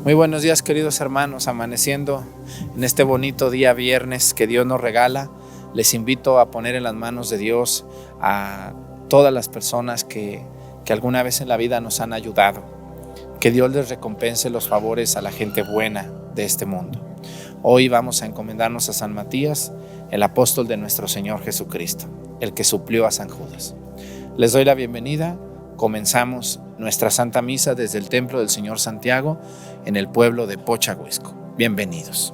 Muy buenos días, queridos hermanos, amaneciendo en este bonito día viernes que Dios nos regala. Les invito a poner en las manos de Dios a todas las personas que alguna vez en la vida nos han ayudado. Que Dios les recompense los favores a la gente buena de este mundo. Hoy vamos a encomendarnos a San Matías, el apóstol de nuestro Señor Jesucristo, el que suplió a San Judas. Les doy la bienvenida. Comenzamos nuestra Santa Misa desde el Templo del Señor Santiago en el pueblo de Pochahuisco. Bienvenidos.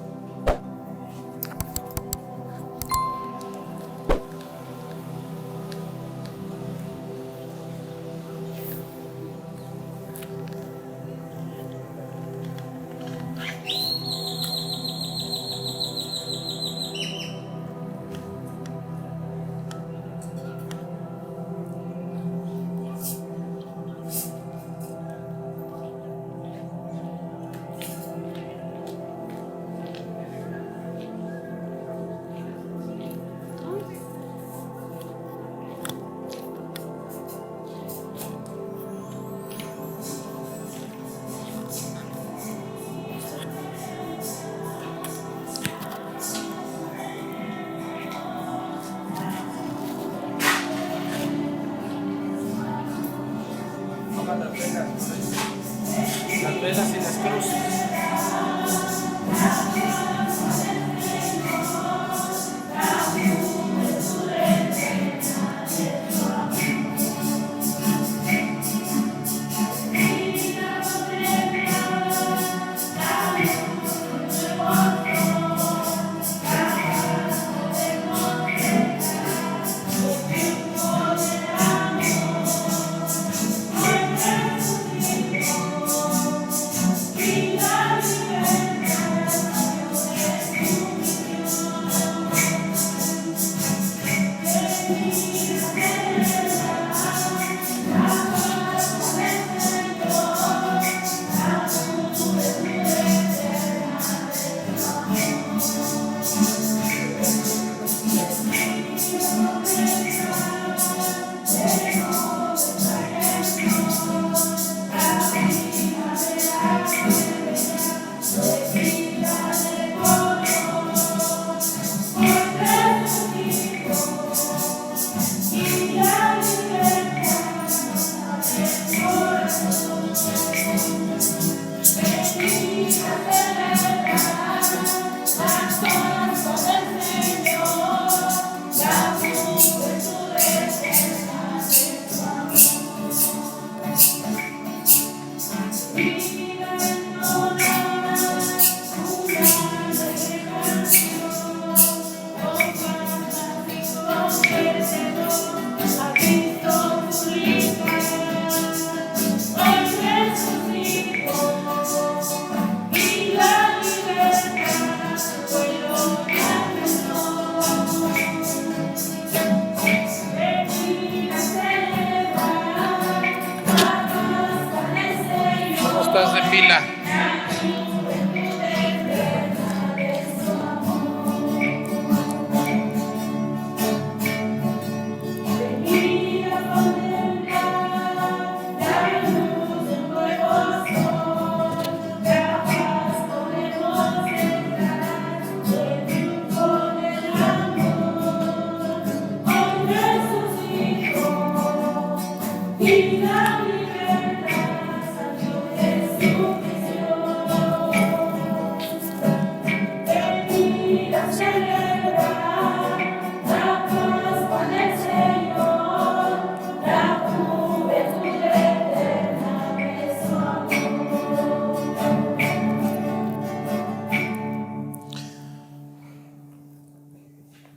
Las velas y las cruces. Estás de fila.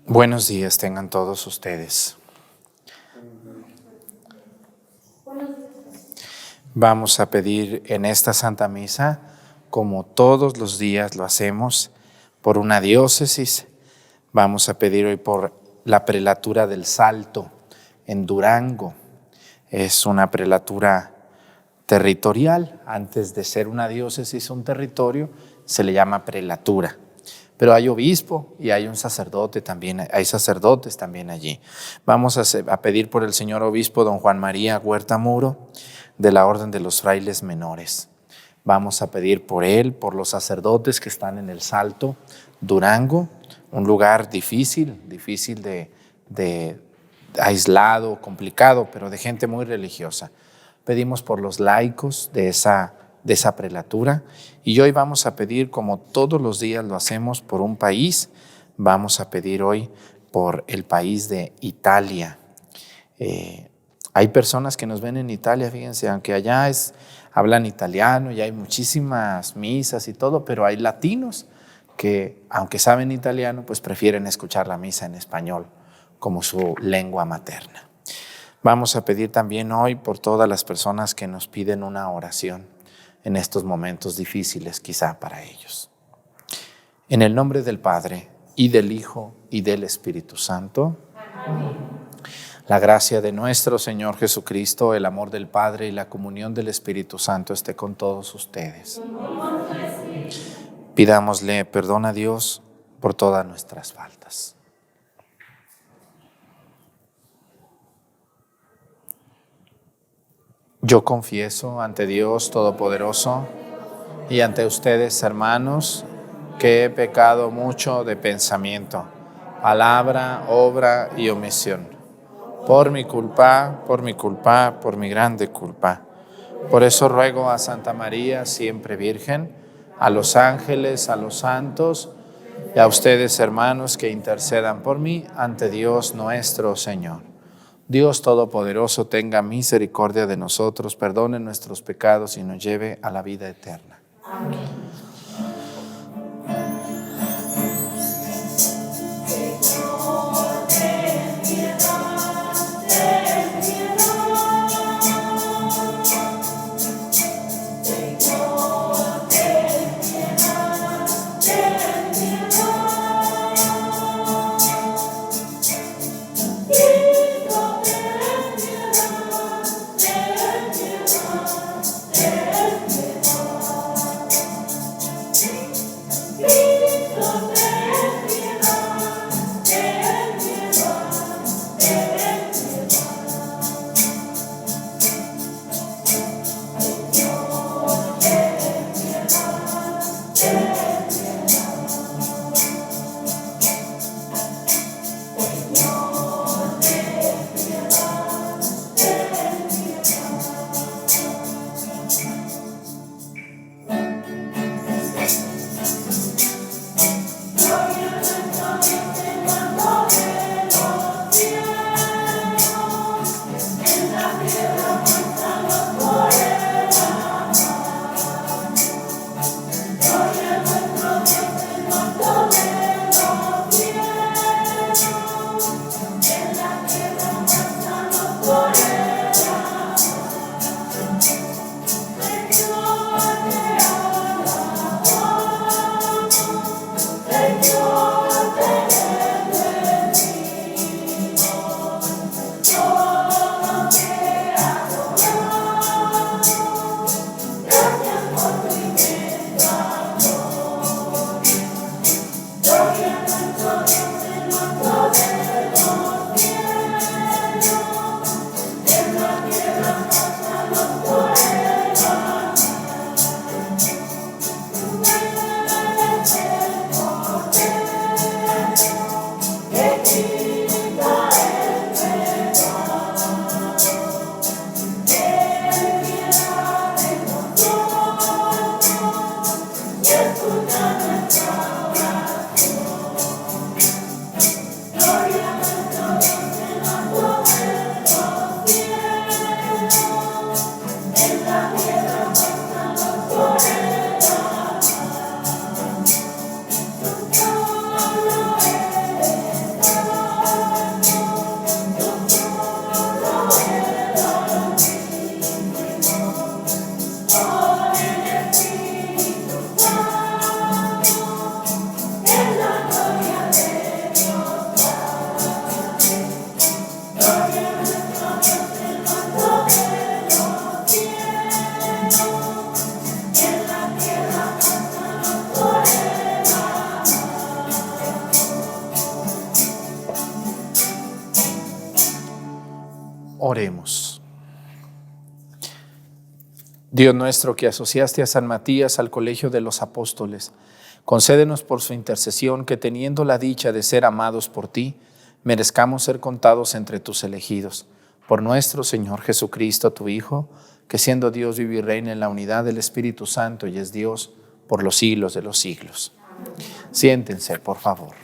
Buenos días tengan todos ustedes. Vamos a pedir en esta Santa Misa, como todos los días lo hacemos, por una diócesis. Vamos a pedir hoy por la prelatura del Salto en Durango. Es una prelatura territorial. Antes de ser una diócesis, un territorio, se le llama prelatura. Pero hay obispo y hay un sacerdote también, hay sacerdotes también allí. Vamos a pedir por el señor obispo don Juan María Huerta Muro, de la Orden de los Frailes Menores, Vamos a pedir por él, por los sacerdotes que están en El Salto, Durango, un lugar difícil de aislado, complicado, pero de gente muy religiosa. Pedimos por los laicos de esa prelatura, y hoy vamos a pedir, como todos los días lo hacemos, por un país. Vamos a pedir hoy por el país de Italia. Hay personas que nos ven en Italia, fíjense, aunque allá hablan italiano y hay muchísimas misas y todo, pero hay latinos que, aunque saben italiano, pues prefieren escuchar la misa en español como su lengua materna. Vamos a pedir también hoy por todas las personas que nos piden una oración en estos momentos difíciles quizá para ellos. En el nombre del Padre, y del Hijo, y del Espíritu Santo. Amén. La gracia de nuestro Señor Jesucristo, el amor del Padre y la comunión del Espíritu Santo esté con todos ustedes. Pidámosle perdón a Dios por todas nuestras faltas. Yo confieso ante Dios Todopoderoso y ante ustedes, hermanos, que he pecado mucho de pensamiento, palabra, obra y omisión. Por mi culpa, por mi grande culpa. Por eso ruego a Santa María, siempre Virgen, a los ángeles, a los santos y a ustedes, hermanos, que intercedan por mí ante Dios nuestro Señor. Dios Todopoderoso tenga misericordia de nosotros, perdone nuestros pecados y nos lleve a la vida eterna. Amén. Oremos. Dios nuestro, que asociaste a San Matías al colegio de los apóstoles, concédenos por su intercesión que, teniendo la dicha de ser amados por ti, merezcamos ser contados entre tus elegidos. Por nuestro Señor Jesucristo, tu Hijo, que siendo Dios vive y reina en la unidad del Espíritu Santo y es Dios por los siglos de los siglos. Siéntense, por favor.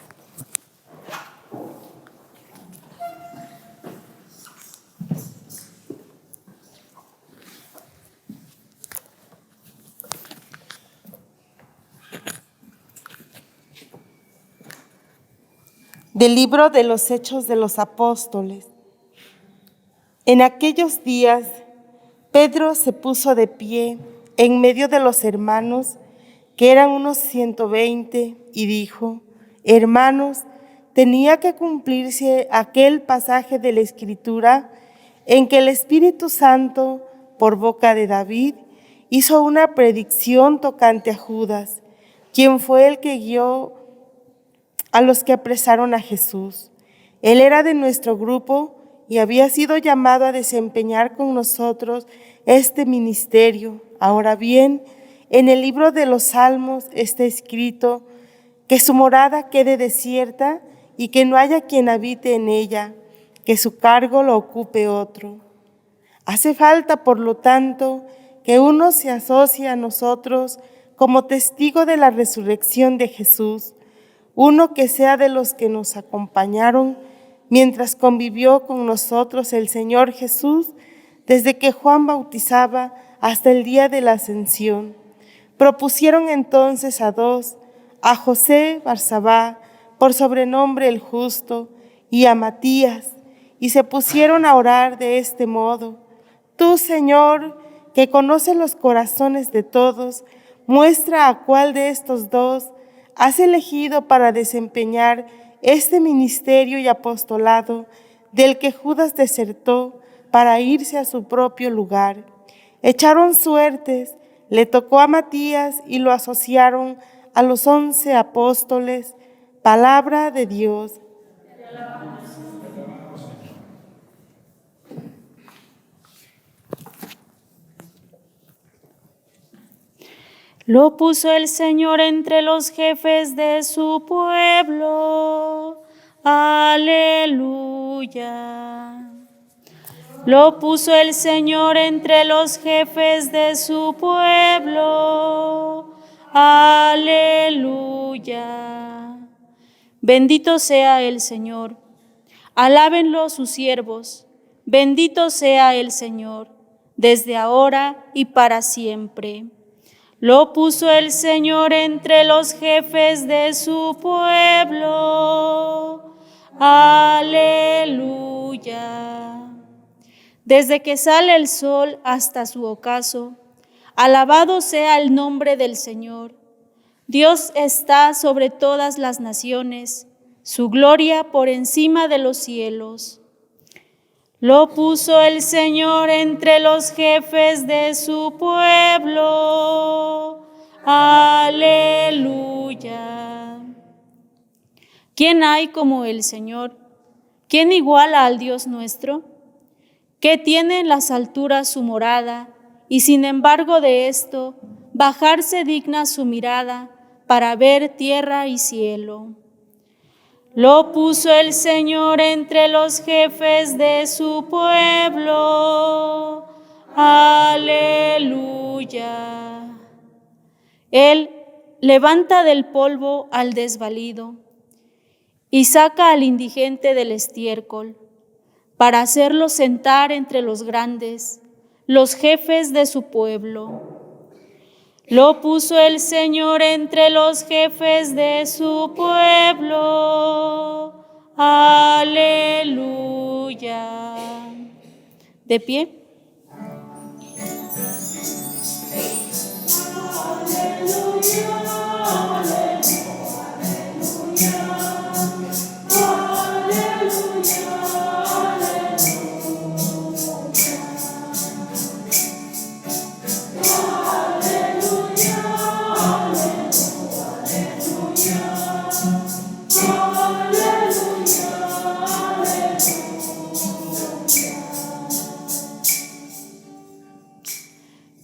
Del libro de los Hechos de los Apóstoles. En aquellos días, Pedro se puso de pie en medio de los hermanos, que eran unos 120, y dijo: Hermanos, tenía que cumplirse aquel pasaje de la Escritura en que el Espíritu Santo, por boca de David, hizo una predicción tocante a Judas, quien fue el que guió a los que apresaron a Jesús. Él era de nuestro grupo y había sido llamado a desempeñar con nosotros este ministerio. Ahora bien, en el libro de los Salmos está escrito que su morada quede desierta y que no haya quien habite en ella, que su cargo lo ocupe otro. Hace falta, por lo tanto, que uno se asocie a nosotros como testigo de la resurrección de Jesús, uno que sea de los que nos acompañaron mientras convivió con nosotros el Señor Jesús, desde que Juan bautizaba hasta el día de la ascensión. Propusieron entonces a dos, a José Barsabá, por sobrenombre el Justo, y a Matías, y se pusieron a orar de este modo: Tú, Señor, que conoces los corazones de todos, muestra a cuál de estos dos has elegido para desempeñar este ministerio y apostolado del que Judas desertó para irse a su propio lugar. Echaron suertes, le tocó a Matías y lo asociaron a los 11 apóstoles. Palabra de Dios. Lo puso el Señor entre los jefes de su pueblo. Aleluya. Lo puso el Señor entre los jefes de su pueblo. Aleluya. Bendito sea el Señor. Alábenlo sus siervos. Bendito sea el Señor, desde ahora y para siempre. Lo puso el Señor entre los jefes de su pueblo. Aleluya. Desde que sale el sol hasta su ocaso, alabado sea el nombre del Señor. Dios está sobre todas las naciones, su gloria por encima de los cielos. Lo puso el Señor entre los jefes de su pueblo. Aleluya. ¿Quién hay como el Señor? ¿Quién iguala al Dios nuestro? Que tiene en las alturas su morada, y sin embargo de esto, bajarse digna su mirada para ver tierra y cielo. Lo puso el Señor entre los jefes de su pueblo. Aleluya. Él levanta del polvo al desvalido y saca al indigente del estiércol para hacerlo sentar entre los grandes, los jefes de su pueblo. Lo puso el Señor entre los jefes de su pueblo. Aleluya. ¿De pie?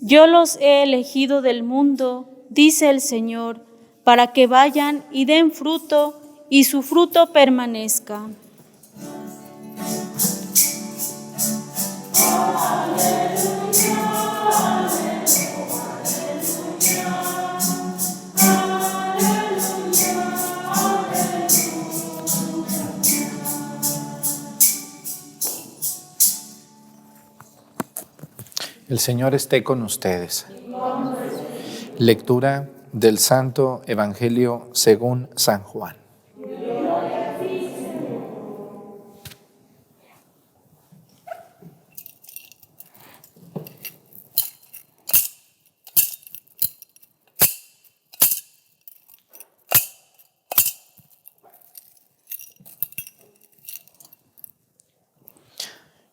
Yo los he elegido del mundo, dice el Señor, para que vayan y den fruto, y su fruto permanezca. El Señor esté con ustedes. Lectura del Santo Evangelio según San Juan.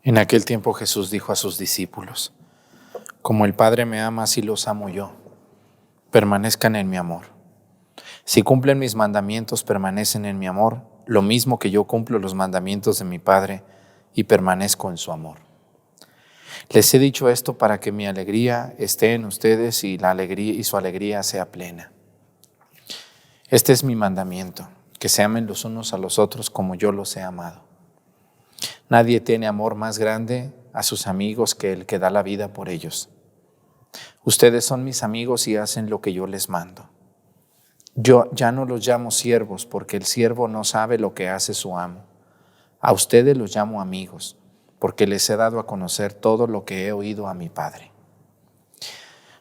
En aquel tiempo Jesús dijo a sus discípulos: Como el Padre me ama, así los amo yo. Permanezcan en mi amor. Si cumplen mis mandamientos, permanecen en mi amor, lo mismo que yo cumplo los mandamientos de mi Padre y permanezco en su amor. Les he dicho esto para que mi alegría esté en ustedes y su alegría sea plena. Este es mi mandamiento, que se amen los unos a los otros como yo los he amado. Nadie tiene amor más grande a sus amigos que el que da la vida por ellos. Ustedes son mis amigos y hacen lo que yo les mando. Yo ya no los llamo siervos, porque el siervo no sabe lo que hace su amo. A ustedes los llamo amigos, porque les he dado a conocer todo lo que he oído a mi Padre.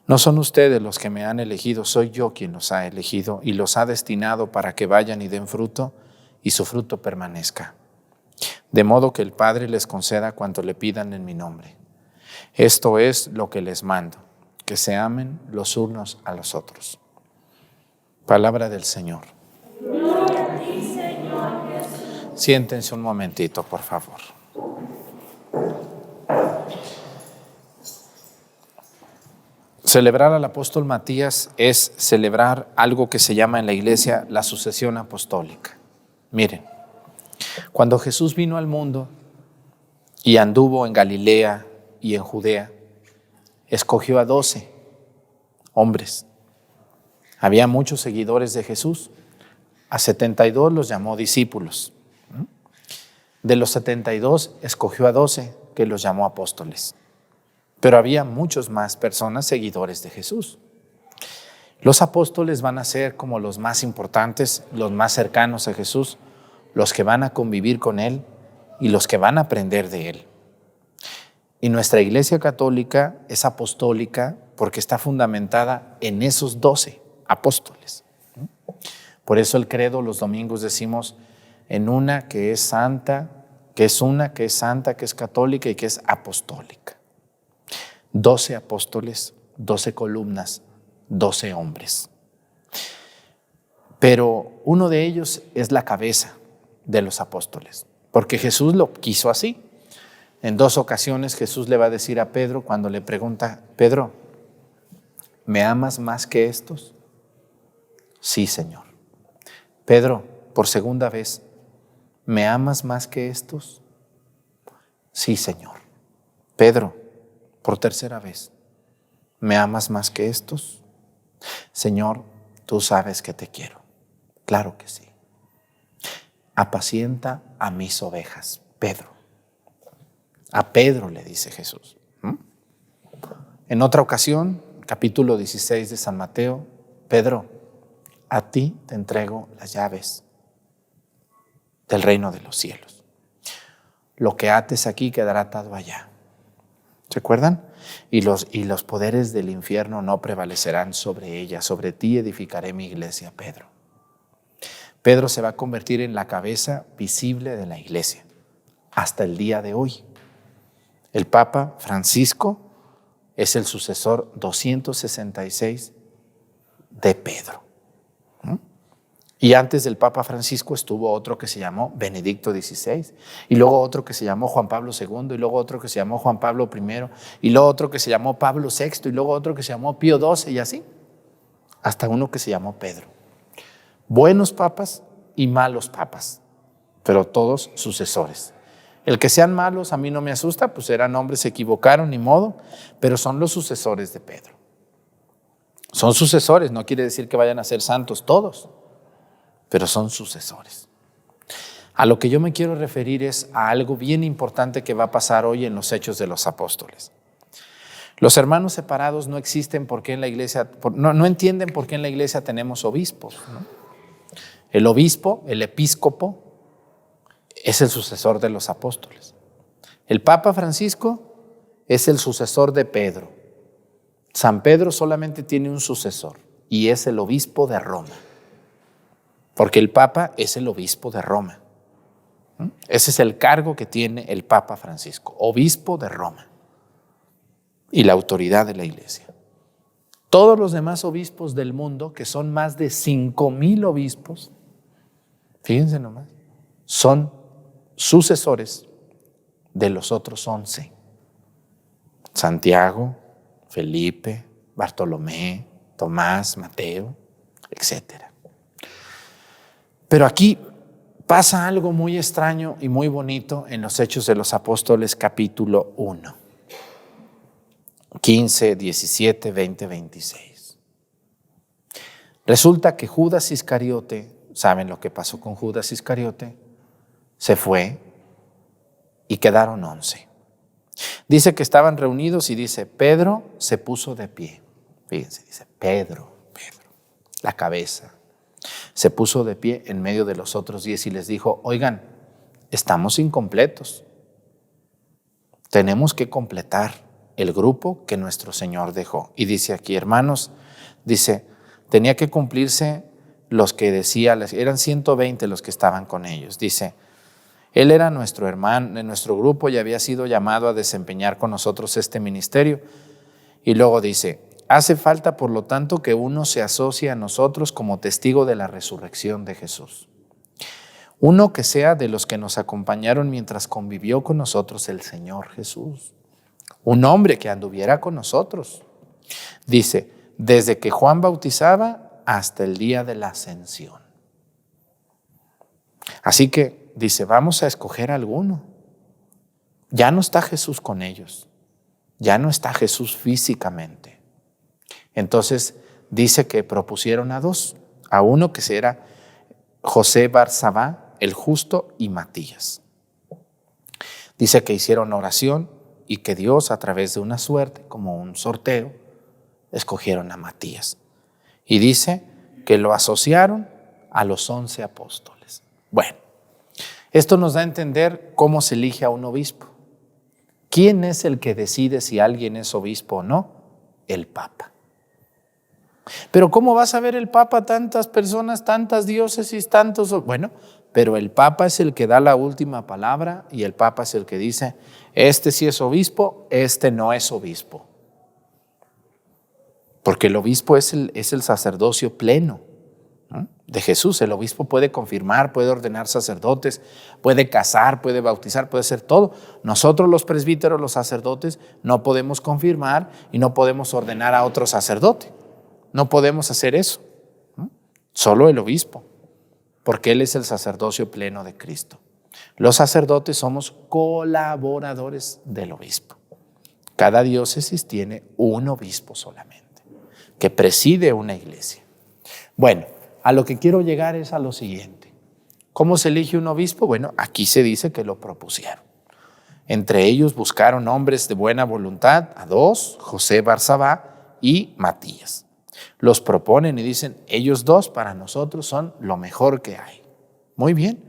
No son ustedes los que me han elegido, soy yo quien los ha elegido y los ha destinado para que vayan y den fruto y su fruto permanezca. De modo que el Padre les conceda cuanto le pidan en mi nombre. Esto es lo que les mando, que se amen los unos a los otros. Palabra del Señor. Gloria a ti, Señor Jesús. Siéntense un momentito, por favor. Celebrar al apóstol Matías es celebrar algo que se llama en la iglesia la sucesión apostólica. Miren, cuando Jesús vino al mundo y anduvo en Galilea y en Judea, escogió a 12 hombres. Había muchos seguidores de Jesús. A 72 los llamó discípulos. De los 72 escogió a 12 que los llamó apóstoles. Pero había muchos más personas seguidores de Jesús. Los apóstoles van a ser como los más importantes, los más cercanos a Jesús, los que van a convivir con Él y los que van a aprender de Él. Y nuestra Iglesia Católica es apostólica porque está fundamentada en esos 12 apóstoles. Por eso el credo los domingos decimos en una que es santa, que es santa, que es católica y que es apostólica. 12 apóstoles, 12 columnas, 12 hombres. Pero uno de ellos es la cabeza de los apóstoles, porque Jesús lo quiso así. En 2 ocasiones Jesús le va a decir a Pedro cuando le pregunta: Pedro, ¿me amas más que estos? Sí, Señor. Pedro, por segunda vez, ¿me amas más que estos? Sí, Señor. Pedro, por tercera vez, ¿me amas más que estos? Señor, tú sabes que te quiero. Claro que sí. Apacienta a mis ovejas, Pedro. A Pedro le dice Jesús. En otra ocasión, capítulo 16 de San Mateo: Pedro, a ti te entrego las llaves del reino de los cielos. Lo que ates aquí quedará atado allá. ¿Se acuerdan? Y los poderes del infierno no prevalecerán sobre ella. Sobre ti edificaré mi iglesia, Pedro. Pedro se va a convertir en la cabeza visible de la iglesia hasta el día de hoy. El Papa Francisco es el sucesor 266 de Pedro. Y antes del Papa Francisco estuvo otro que se llamó Benedicto XVI, y luego otro que se llamó Juan Pablo II, y luego otro que se llamó Juan Pablo I, y luego otro que se llamó Pablo VI, y luego otro que se llamó Pío XII, y así, hasta uno que se llamó Pedro. Buenos papas y malos papas, pero todos sucesores. El que sean malos a mí no me asusta, pues eran hombres, se equivocaron, ni modo, pero son los sucesores de Pedro. Son sucesores, no quiere decir que vayan a ser santos todos, pero son sucesores. A lo que yo me quiero referir es a algo bien importante que va a pasar hoy en los Hechos de los Apóstoles. Los hermanos separados no existen porque en la iglesia, no entienden por qué en la iglesia tenemos obispos, ¿no? El obispo, el episcopo, es el sucesor de los apóstoles. El Papa Francisco es el sucesor de Pedro. San Pedro solamente tiene un sucesor y es el obispo de Roma, porque el Papa es el obispo de Roma. Ese es el cargo que tiene el Papa Francisco, obispo de Roma, y la autoridad de la iglesia. Todos los demás obispos del mundo, que son más de 5,000 obispos, fíjense nomás, son sucesores de los otros 11. Santiago, Felipe, Bartolomé, Tomás, Mateo, etc. Pero aquí pasa algo muy extraño y muy bonito en los Hechos de los Apóstoles, capítulo 1, 15, 17, 20, 26. Resulta que Judas Iscariote, ¿saben lo que pasó con Judas Iscariote? Se fue y quedaron 11. Dice que estaban reunidos y dice, Pedro se puso de pie. Fíjense, dice Pedro, la cabeza. Se puso de pie en medio de los otros 10 y les dijo, oigan, estamos incompletos. Tenemos que completar el grupo que nuestro Señor dejó. Y dice aquí, hermanos, dice, tenía que cumplirse los que decía, eran 120 los que estaban con ellos. Dice, él era nuestro hermano, en nuestro grupo y había sido llamado a desempeñar con nosotros este ministerio. Y luego dice, hace falta por lo tanto que uno se asocie a nosotros como testigo de la resurrección de Jesús. Uno que sea de los que nos acompañaron mientras convivió con nosotros el Señor Jesús. Un hombre que anduviera con nosotros. Dice, desde que Juan bautizaba hasta el día de la ascensión. Así que dice, vamos a escoger alguno. Ya no está Jesús con ellos. Ya no está Jesús físicamente. Entonces dice que propusieron a 2. A uno que era José Barsabá, el justo, y Matías. Dice que hicieron oración y que Dios, a través de una suerte, como un sorteo, escogieron a Matías. Y dice que lo asociaron a los 11 apóstoles. Bueno, esto nos da a entender cómo se elige a un obispo. ¿Quién es el que decide si alguien es obispo o no? El Papa. Pero ¿cómo va a saber el Papa tantas personas, tantas diócesis, tantos? Bueno, pero el Papa es el que da la última palabra y el Papa es el que dice, este sí es obispo, este no es obispo. Porque el obispo es el sacerdocio pleno, ¿no?, de Jesús. El obispo puede confirmar, puede ordenar sacerdotes, puede casar, puede bautizar, puede hacer todo. Nosotros los presbíteros, los sacerdotes, no podemos confirmar y no podemos ordenar a otro sacerdote. No podemos hacer eso, ¿no? Solo el obispo, porque él es el sacerdocio pleno de Cristo. Los sacerdotes somos colaboradores del obispo. Cada diócesis tiene un obispo solamente, que preside una iglesia. Bueno, a lo que quiero llegar es a lo siguiente. ¿Cómo se elige un obispo? Bueno, aquí se dice que lo propusieron. Entre ellos buscaron hombres de buena voluntad, a 2, José Barsabá y Matías. Los proponen y dicen, ellos 2 para nosotros son lo mejor que hay. Muy bien,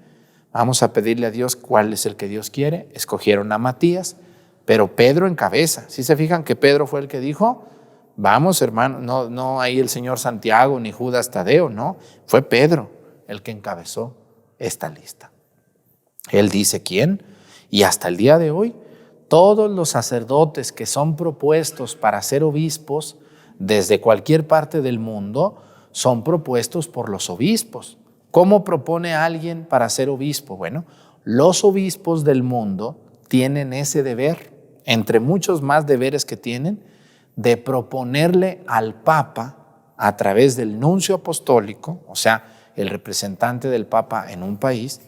vamos a pedirle a Dios cuál es el que Dios quiere. Escogieron a Matías, pero Pedro encabeza. ¿Sí se fijan que Pedro fue el que dijo? Vamos, hermano, no ahí el señor Santiago ni Judas Tadeo, no. Fue Pedro el que encabezó esta lista. Él dice quién, y hasta el día de hoy, todos los sacerdotes que son propuestos para ser obispos desde cualquier parte del mundo son propuestos por los obispos. ¿Cómo propone a alguien para ser obispo? Bueno, los obispos del mundo tienen ese deber, entre muchos más deberes que tienen, de proponerle al Papa, a través del nuncio apostólico, o sea, el representante del Papa en un país,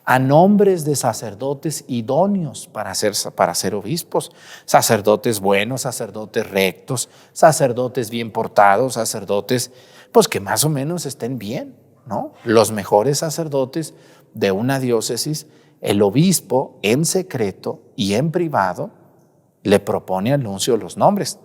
a nombres de sacerdotes idóneos para ser obispos, sacerdotes buenos, sacerdotes rectos, sacerdotes bien portados, sacerdotes pues que más o menos estén bien, ¿no? Los mejores sacerdotes de una diócesis, el obispo en secreto y en privado le propone al nuncio los nombres.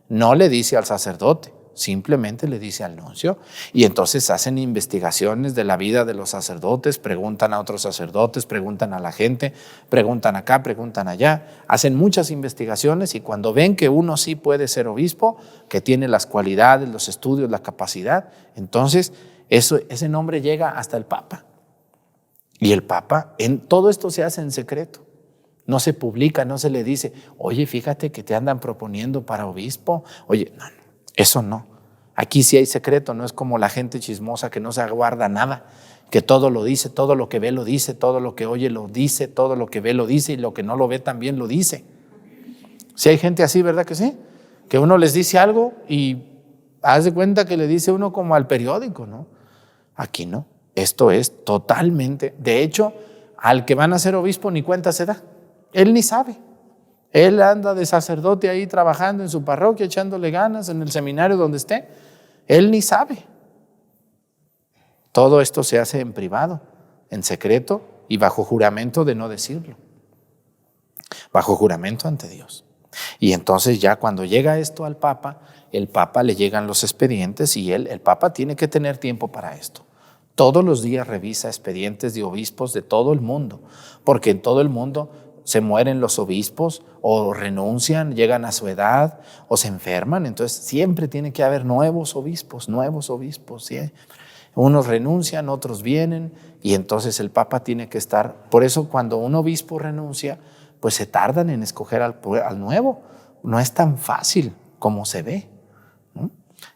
No le dice al sacerdote, simplemente le dice al nuncio, y entonces hacen investigaciones de la vida de los sacerdotes, preguntan a otros sacerdotes, preguntan a la gente, preguntan acá, preguntan allá, hacen muchas investigaciones, y cuando ven que uno sí puede ser obispo, que tiene las cualidades, los estudios, la capacidad, entonces ese nombre llega hasta el Papa. Y el Papa, todo esto se hace en secreto. No se publica, no se le dice, oye, fíjate que te andan proponiendo para obispo. Oye, no, eso no. Aquí sí hay secreto, no es como la gente chismosa que no se aguarda nada, que todo lo dice, todo lo que ve lo dice, todo lo que oye lo dice, todo lo que ve lo dice y lo que no lo ve también lo dice. Sí hay gente así, ¿verdad que sí? Que uno les dice algo y haz de cuenta que le dice uno como al periódico, ¿no? Aquí no, esto es totalmente, de hecho, al que van a ser obispo ni cuenta se da, él ni sabe. Él anda de sacerdote ahí trabajando en su parroquia, echándole ganas en el seminario donde esté. Él ni sabe. Todo esto se hace en privado, en secreto y bajo juramento de no decirlo. Bajo juramento ante Dios. Y entonces ya cuando llega esto al Papa, el Papa le llegan los expedientes y el Papa tiene que tener tiempo para esto. Todos los días revisa expedientes de obispos de todo el mundo, porque en todo el mundo se mueren los obispos o renuncian, llegan a su edad o se enferman. Entonces siempre tiene que haber nuevos obispos, ¿sí? Unos renuncian, otros vienen y entonces el Papa tiene que estar. Por eso cuando un obispo renuncia, pues se tardan en escoger al nuevo. No es tan fácil como se ve, ¿no?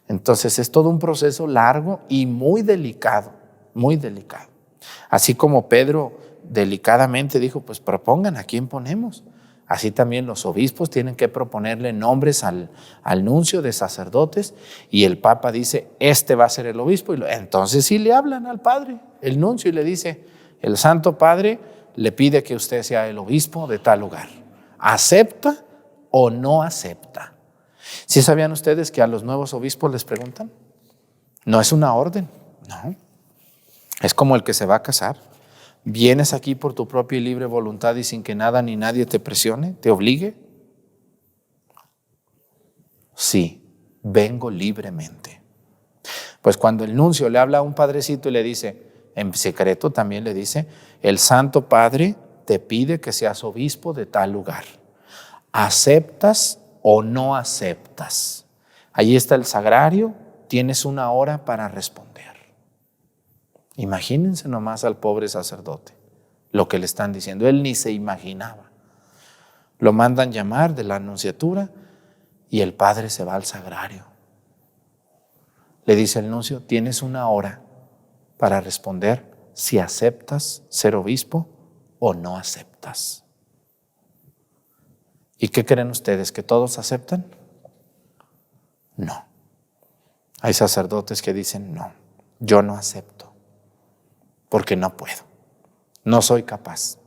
Entonces es todo un proceso largo y muy delicado, muy delicado. Así como Pedro delicadamente dijo, pues propongan a quién ponemos. Así también los obispos tienen que proponerle nombres al nuncio de sacerdotes y el Papa dice, este va a ser el obispo. Y entonces sí le hablan al padre, el nuncio, y le dice, el Santo Padre le pide que usted sea el obispo de tal lugar. ¿Acepta o no acepta? ¿Sí sabían ustedes que a los nuevos obispos les preguntan? No es una orden, no. Es como el que se va a casar. ¿Vienes aquí por tu propia y libre voluntad y sin que nada ni nadie te presione, te obligue? Sí, vengo libremente. Pues cuando el nuncio le habla a un padrecito y le dice, en secreto también le dice, el Santo Padre te pide que seas obispo de tal lugar. ¿Aceptas o no aceptas? Allí está el sagrario, tienes una hora para responder. Imagínense nomás al pobre sacerdote, lo que le están diciendo. Él ni se imaginaba. Lo mandan llamar de la nunciatura y el padre se va al sagrario. Le dice el nuncio, tienes una hora para responder si aceptas ser obispo o no aceptas. ¿Y qué creen ustedes? ¿Que todos aceptan? No. Hay sacerdotes que dicen, no, yo no acepto. Porque no puedo, no soy capaz.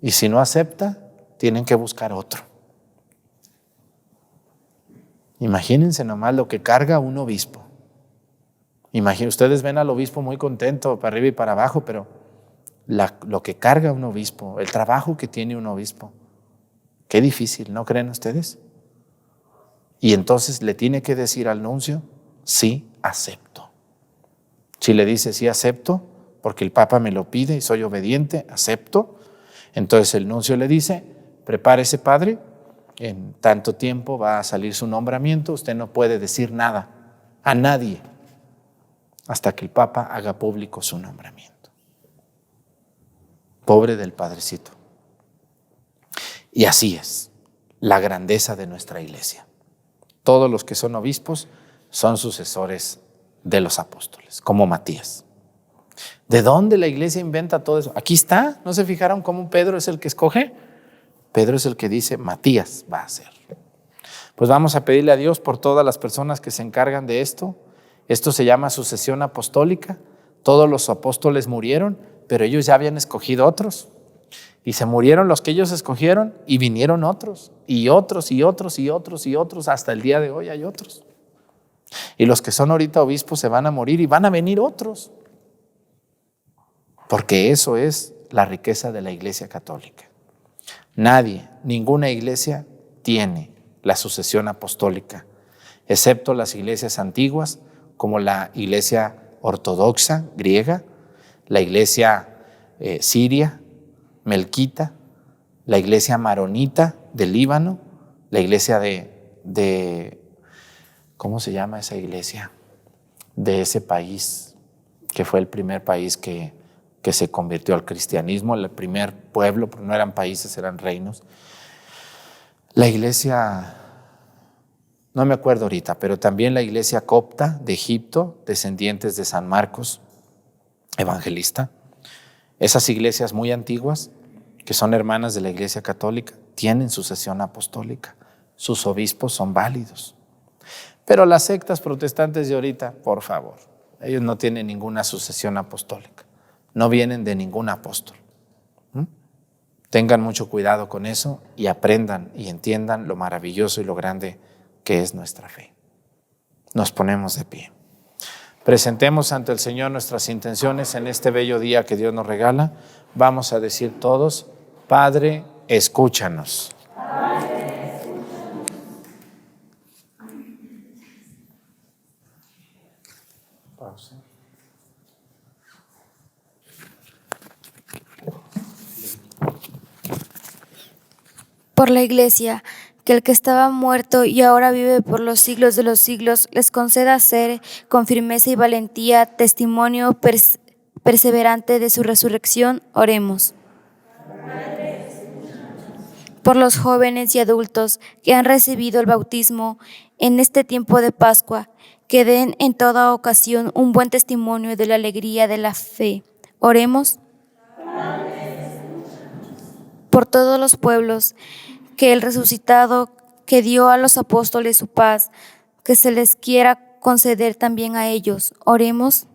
Y si no acepta, tienen que buscar otro. Imagínense nomás lo que carga un obispo. Ustedes ven al obispo muy contento para arriba y para abajo, pero lo que carga un obispo, el trabajo que tiene un obispo, qué difícil, ¿no creen ustedes? Y entonces le tiene que decir al nuncio, sí, acepto. Si le dice sí acepto, porque el Papa me lo pide y soy obediente, acepto. Entonces el nuncio le dice, prepárese padre, en tanto tiempo va a salir su nombramiento, usted no puede decir nada a nadie hasta que el Papa haga público su nombramiento. Pobre del padrecito. Y así es la grandeza de nuestra iglesia. Todos los que son obispos son sucesores de los apóstoles, como Matías. ¿De dónde la iglesia inventa todo eso? Aquí está, ¿no se fijaron cómo Pedro es el que escoge? Pedro es el que dice, Matías va a ser. Pues vamos a pedirle a Dios por todas las personas que se encargan de esto. Esto se llama sucesión apostólica. Todos los apóstoles murieron pero ellos ya habían escogido otros. Y se murieron los que ellos escogieron y vinieron otros, y otros, y otros, y otros, y otros. Hasta el día de hoy hay otros. Y los que son ahorita obispos se van a morir y van a venir otros. Porque eso es la riqueza de la Iglesia Católica. Nadie, ninguna iglesia tiene la sucesión apostólica, excepto las iglesias antiguas, como la iglesia ortodoxa griega, la iglesia siria, melquita, la iglesia maronita del Líbano, la iglesia de ¿cómo se llama esa iglesia? De ese país, que fue el primer país que se convirtió al cristianismo, el primer pueblo, porque no eran países, eran reinos. La iglesia, no me acuerdo ahorita, pero también la iglesia copta de Egipto, descendientes de San Marcos, evangelista. Esas iglesias muy antiguas, que son hermanas de la Iglesia Católica, tienen sucesión apostólica. Sus obispos son válidos. Pero las sectas protestantes de ahorita, por favor, ellos no tienen ninguna sucesión apostólica. No vienen de ningún apóstol. Tengan mucho cuidado con eso y aprendan y entiendan lo maravilloso y lo grande que es nuestra fe. Nos ponemos de pie. Presentemos ante el Señor nuestras intenciones en este bello día que Dios nos regala. Vamos a decir todos: Padre, escúchanos. Padre, escúchanos. Pausa. Por la Iglesia, que el que estaba muerto y ahora vive por los siglos de los siglos, les conceda ser con firmeza y valentía testimonio perseverante de su resurrección. Oremos. Por los jóvenes y adultos que han recibido el bautismo en este tiempo de Pascua, que den en toda ocasión un buen testimonio de la alegría de la fe. Oremos. Por todos los pueblos, que el resucitado que dio a los apóstoles su paz, que se les quiera conceder también a ellos. Oremos.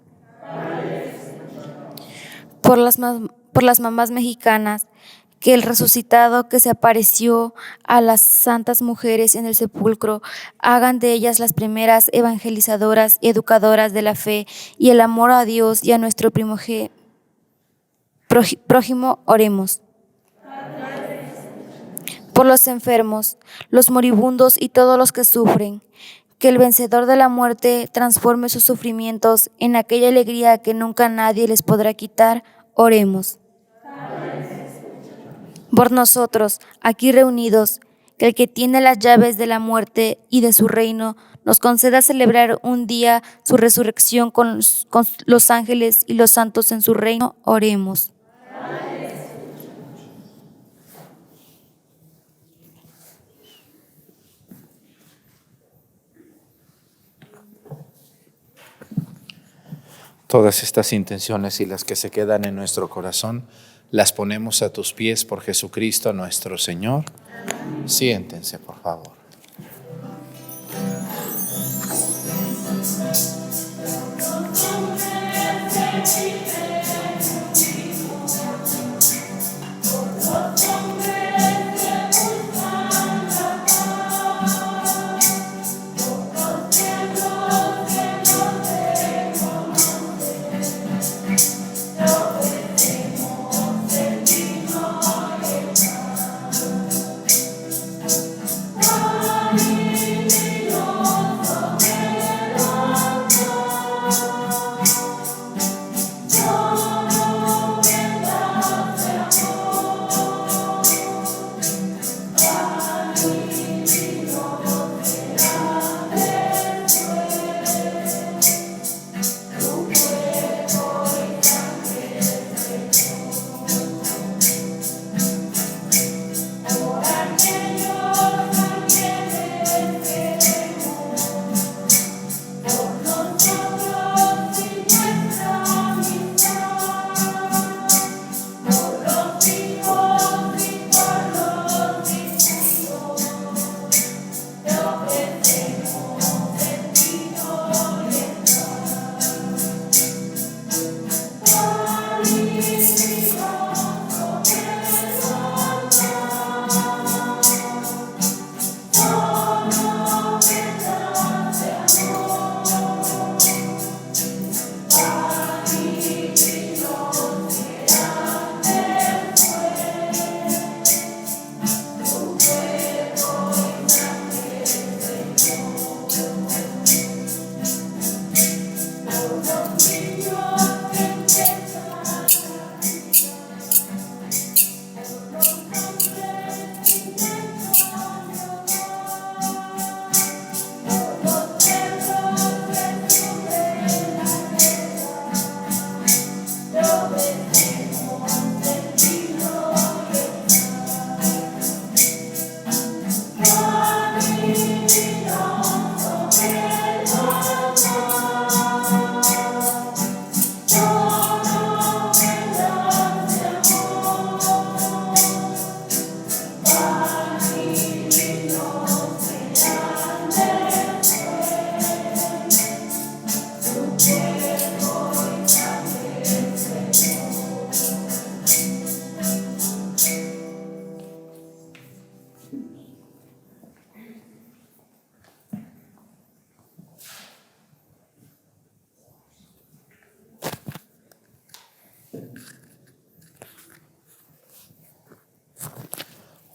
Por las mamás mexicanas, que el resucitado que se apareció a las santas mujeres en el sepulcro, hagan de ellas las primeras evangelizadoras y educadoras de la fe y el amor a Dios y a nuestro prójimo. Oremos. Por los enfermos, los moribundos y todos los que sufren, que el vencedor de la muerte transforme sus sufrimientos en aquella alegría que nunca nadie les podrá quitar. Oremos. Por nosotros, aquí reunidos, que el que tiene las llaves de la muerte y de su reino nos conceda celebrar un día su resurrección con los ángeles y los santos en su reino. Oremos. Todas estas intenciones y las que se quedan en nuestro corazón, las ponemos a tus pies por Jesucristo nuestro Señor. Siéntense, por favor.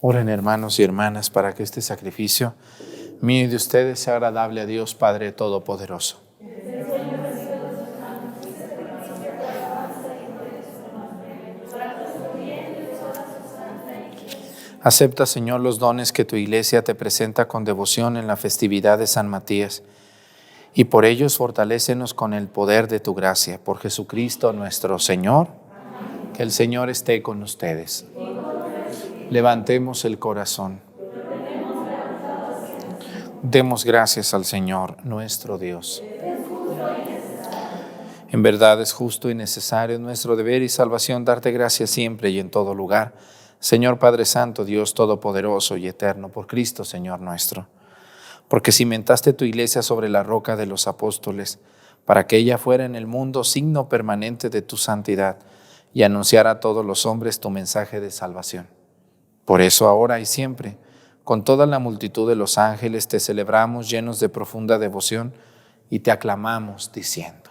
Oren, hermanos y hermanas, para que este sacrificio mío y de ustedes sea agradable a Dios Padre Todopoderoso. Acepta, Señor, los dones que tu Iglesia te presenta con devoción en la festividad de San Matías, y por ellos fortalécenos con el poder de tu gracia. Por Jesucristo nuestro Señor. Que el Señor esté con ustedes. Levantemos el corazón. Demos gracias al Señor nuestro Dios. En verdad es justo y necesario, nuestro deber y salvación, darte gracias siempre y en todo lugar, Señor Padre Santo, Dios Todopoderoso y Eterno, por Cristo, Señor nuestro. Porque cimentaste tu iglesia sobre la roca de los apóstoles, para que ella fuera en el mundo signo permanente de tu santidad y anunciara a todos los hombres tu mensaje de salvación. Por eso ahora y siempre, con toda la multitud de los ángeles, te celebramos llenos de profunda devoción y te aclamamos diciendo: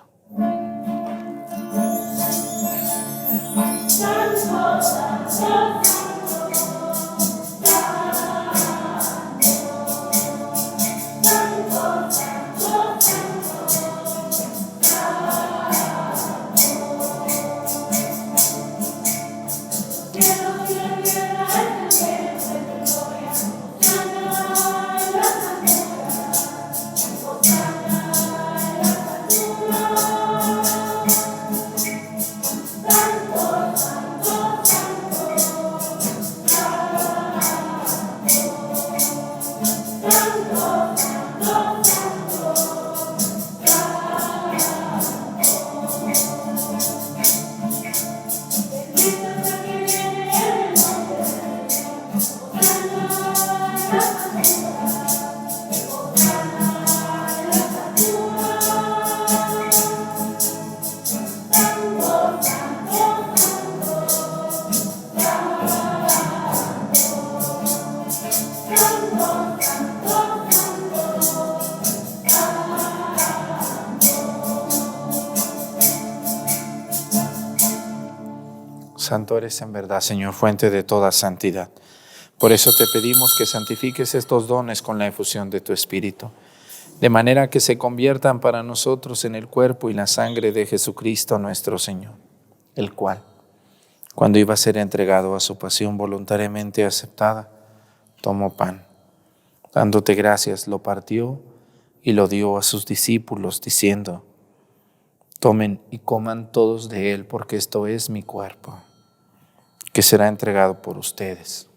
Santo eres en verdad, Señor, fuente de toda santidad. Por eso te pedimos que santifiques estos dones con la efusión de tu Espíritu, de manera que se conviertan para nosotros en el cuerpo y la sangre de Jesucristo nuestro Señor, el cual, cuando iba a ser entregado a su pasión voluntariamente aceptada, tomó pan. Dándote gracias, lo partió y lo dio a sus discípulos, diciendo: tomen y coman todos de él, porque esto es mi cuerpo, que será entregado por ustedes.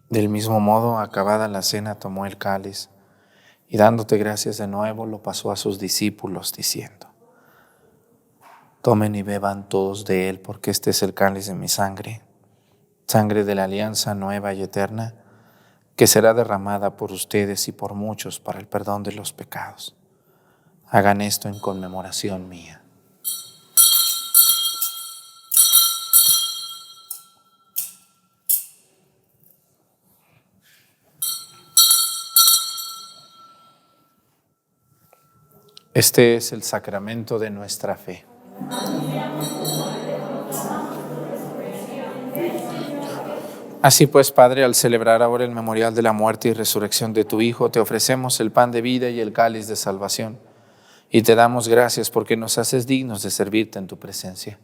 Del mismo modo, acabada la cena, tomó el cáliz y dándote gracias de nuevo, lo pasó a sus discípulos, diciendo: tomen y beban todos de él, porque este es el cáliz de mi sangre, sangre de la alianza nueva y eterna, que será derramada por ustedes y por muchos para el perdón de los pecados. Hagan esto en conmemoración mía. Este es el sacramento de nuestra fe. Así pues, Padre, al celebrar ahora el memorial de la muerte y resurrección de tu Hijo, te ofrecemos el pan de vida y el cáliz de salvación, y te damos gracias porque nos haces dignos de servirte en tu presencia.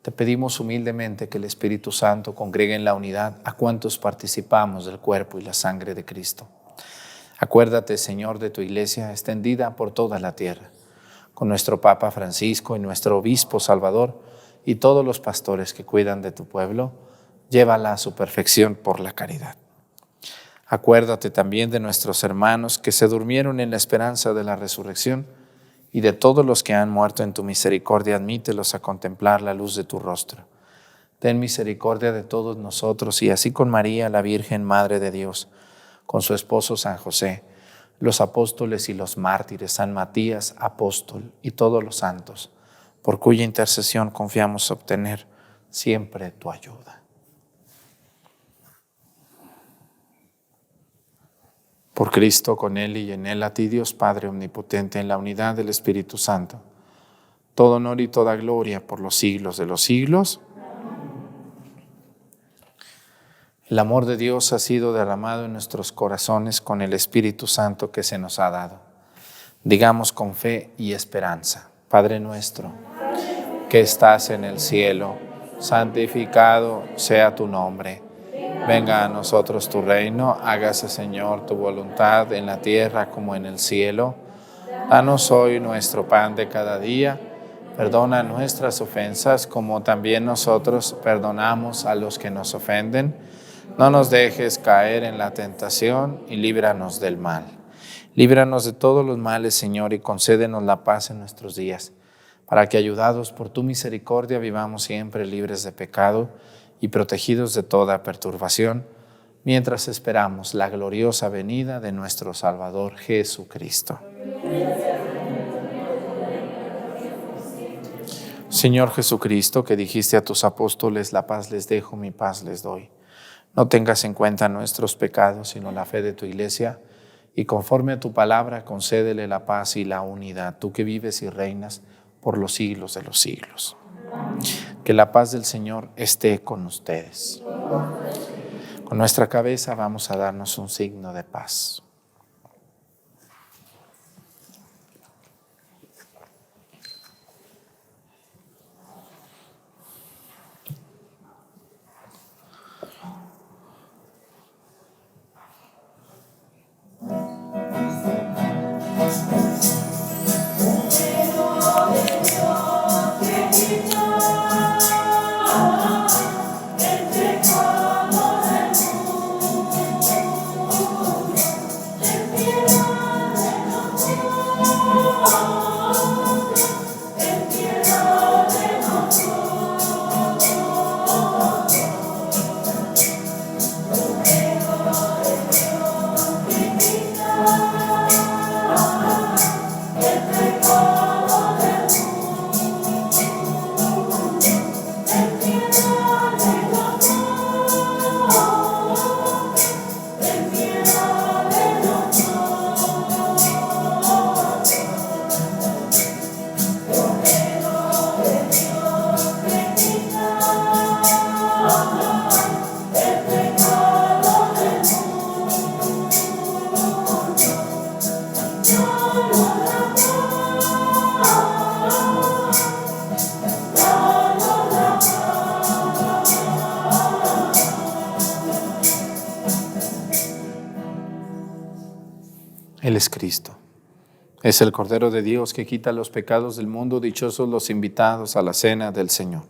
Te pedimos humildemente que el Espíritu Santo congregue en la unidad a cuantos participamos del cuerpo y la sangre de Cristo. Acuérdate, Señor, de tu iglesia extendida por toda la tierra, con nuestro Papa Francisco y nuestro Obispo Salvador y todos los pastores que cuidan de tu pueblo. Llévala a su perfección por la caridad. Acuérdate también de nuestros hermanos que se durmieron en la esperanza de la resurrección, y de todos los que han muerto en tu misericordia, admítelos a contemplar la luz de tu rostro. Ten misericordia de todos nosotros, y así con María, la Virgen Madre de Dios, con su esposo San José, los apóstoles y los mártires, San Matías, apóstol, y todos los santos, por cuya intercesión confiamos obtener siempre tu ayuda. Por Cristo, con Él y en Él, a ti Dios Padre omnipotente, en la unidad del Espíritu Santo, todo honor y toda gloria por los siglos de los siglos. El amor de Dios ha sido derramado en nuestros corazones con el Espíritu Santo que se nos ha dado. Digamos con fe y esperanza: Padre nuestro, que estás en el cielo, santificado sea tu nombre. Venga a nosotros tu reino, hágase, Señor, tu voluntad en la tierra como en el cielo. Danos hoy nuestro pan de cada día. Perdona nuestras ofensas como también nosotros perdonamos a los que nos ofenden. No nos dejes caer en la tentación y líbranos del mal. Líbranos de todos los males, Señor, y concédenos la paz en nuestros días, para que, ayudados por tu misericordia, vivamos siempre libres de pecado y protegidos de toda perturbación, mientras esperamos la gloriosa venida de nuestro Salvador Jesucristo. Señor Jesucristo, que dijiste a tus apóstoles: la paz les dejo, mi paz les doy. No tengas en cuenta nuestros pecados, sino la fe de tu Iglesia, y conforme a tu palabra, concédele la paz y la unidad, tú que vives y reinas por los siglos de los siglos. Que la paz del Señor esté con ustedes. Con nuestra cabeza vamos a darnos un signo de paz. Él es Cristo. Es el Cordero de Dios que quita los pecados del mundo. Dichosos los invitados a la cena del Señor.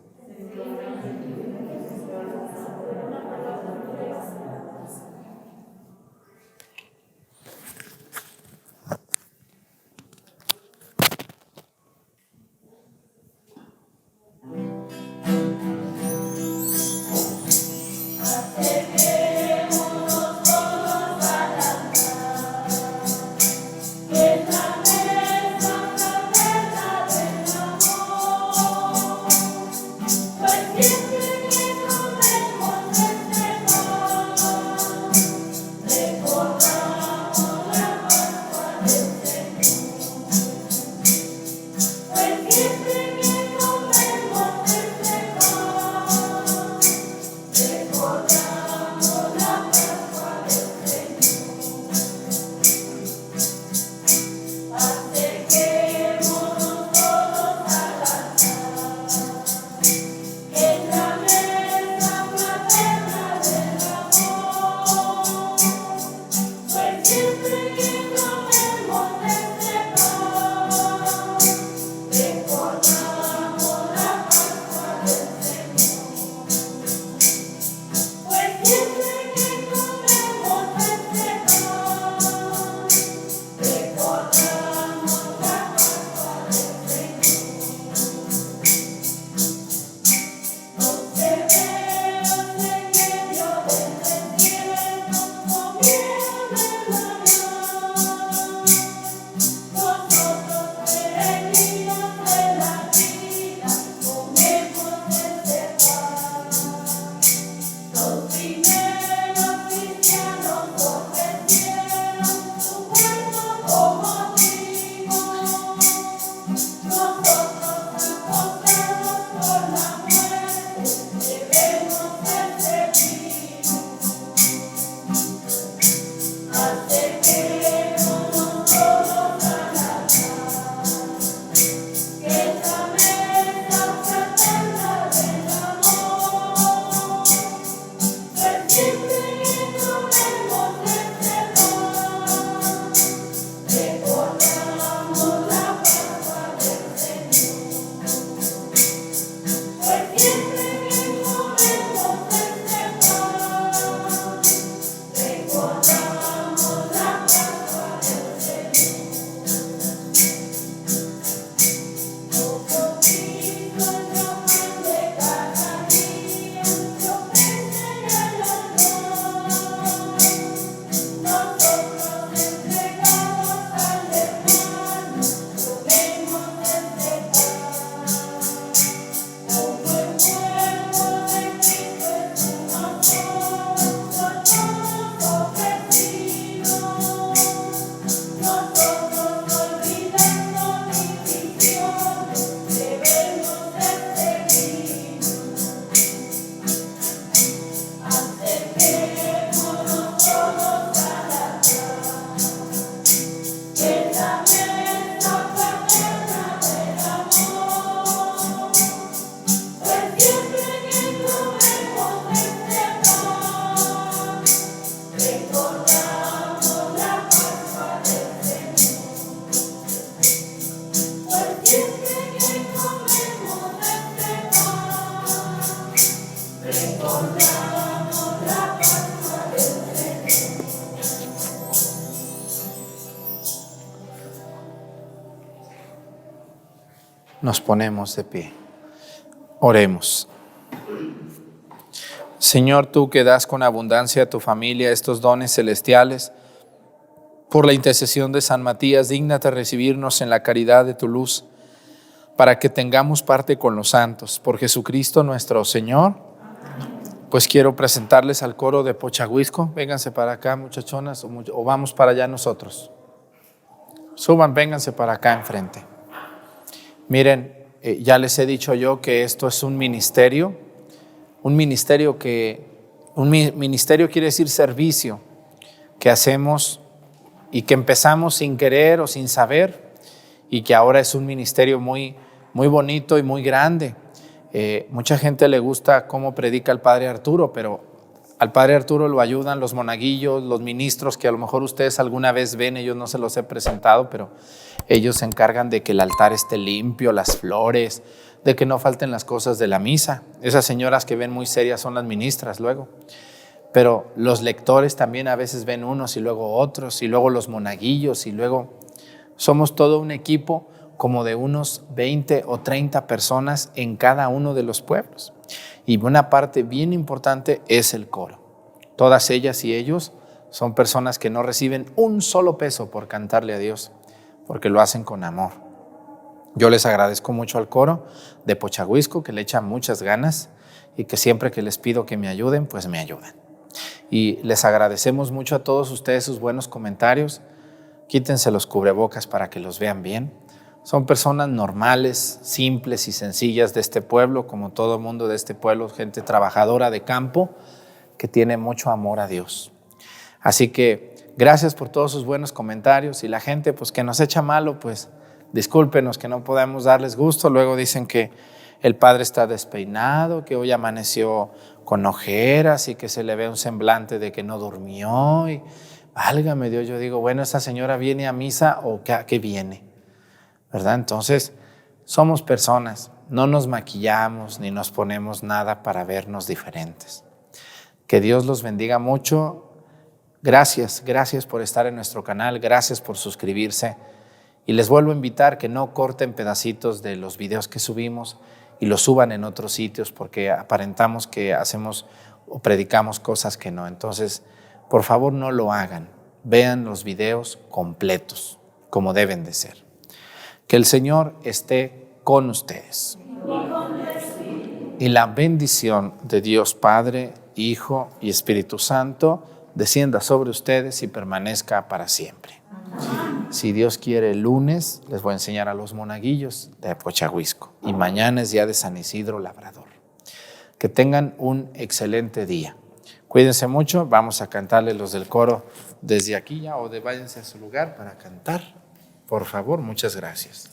Nos ponemos de pie. Oremos. Señor, tú que das con abundancia a tu familia estos dones celestiales, por la intercesión de San Matías, dígnate recibirnos en la caridad de tu luz, para que tengamos parte con los santos. Por Jesucristo nuestro Señor. Pues quiero presentarles al coro de Pochahuisco. Vénganse para acá, muchachonas, o vamos para allá nosotros. Suban, vénganse para acá enfrente. Miren, ya les he dicho yo que esto es un ministerio. Un ministerio quiere decir servicio, que hacemos y que empezamos sin querer o sin saber, y que ahora es un ministerio muy, muy bonito y muy grande. Mucha gente le gusta cómo predica el Padre Arturo, pero al Padre Arturo lo ayudan los monaguillos, los ministros que a lo mejor ustedes alguna vez ven. Ellos no se los he presentado, pero ellos se encargan de que el altar esté limpio, las flores, de que no falten las cosas de la misa. Esas señoras que ven muy serias son las ministras luego. Pero los lectores también a veces ven unos y luego otros, y luego los monaguillos, y luego somos todo un equipo como de unos 20 o 30 personas en cada uno de los pueblos. Y una parte bien importante es el coro. Todas ellas y ellos son personas que no reciben un solo peso por cantarle a Dios, porque lo hacen con amor. Yo les agradezco mucho al coro de Pochahuisco, que le echan muchas ganas y que siempre que les pido que me ayuden, pues me ayudan. Y les agradecemos mucho a todos ustedes sus buenos comentarios. Quítense los cubrebocas para que los vean bien. Son personas normales, simples y sencillas de este pueblo, como todo mundo de este pueblo, gente trabajadora de campo que tiene mucho amor a Dios. Así que gracias por todos sus buenos comentarios, y la gente pues que nos echa malo, pues discúlpenos que no podemos darles gusto. Luego dicen que el padre está despeinado, que hoy amaneció con ojeras y que se le ve un semblante de que no durmió. Y válgame Dios, yo digo, bueno, ¿esa señora viene a misa o a qué viene? ¿Verdad? Entonces, somos personas, no nos maquillamos ni nos ponemos nada para vernos diferentes. Que Dios los bendiga mucho. Gracias por estar en nuestro canal, gracias por suscribirse. Y les vuelvo a invitar que no corten pedacitos de los videos que subimos y los suban en otros sitios, porque aparentamos que hacemos o predicamos cosas que no. Entonces, por favor, no lo hagan. Vean los videos completos, como deben de ser. Que el Señor esté con ustedes. Y la bendición de Dios Padre, Hijo y Espíritu Santo descienda sobre ustedes y permanezca para siempre. Si Dios quiere, el lunes les voy a enseñar a los monaguillos de Pochahuisco, y mañana es día de San Isidro Labrador. Que tengan un excelente día. Cuídense mucho. Vamos a cantarle los del coro desde aquí ya, o váyanse a su lugar para cantar. Por favor, muchas gracias.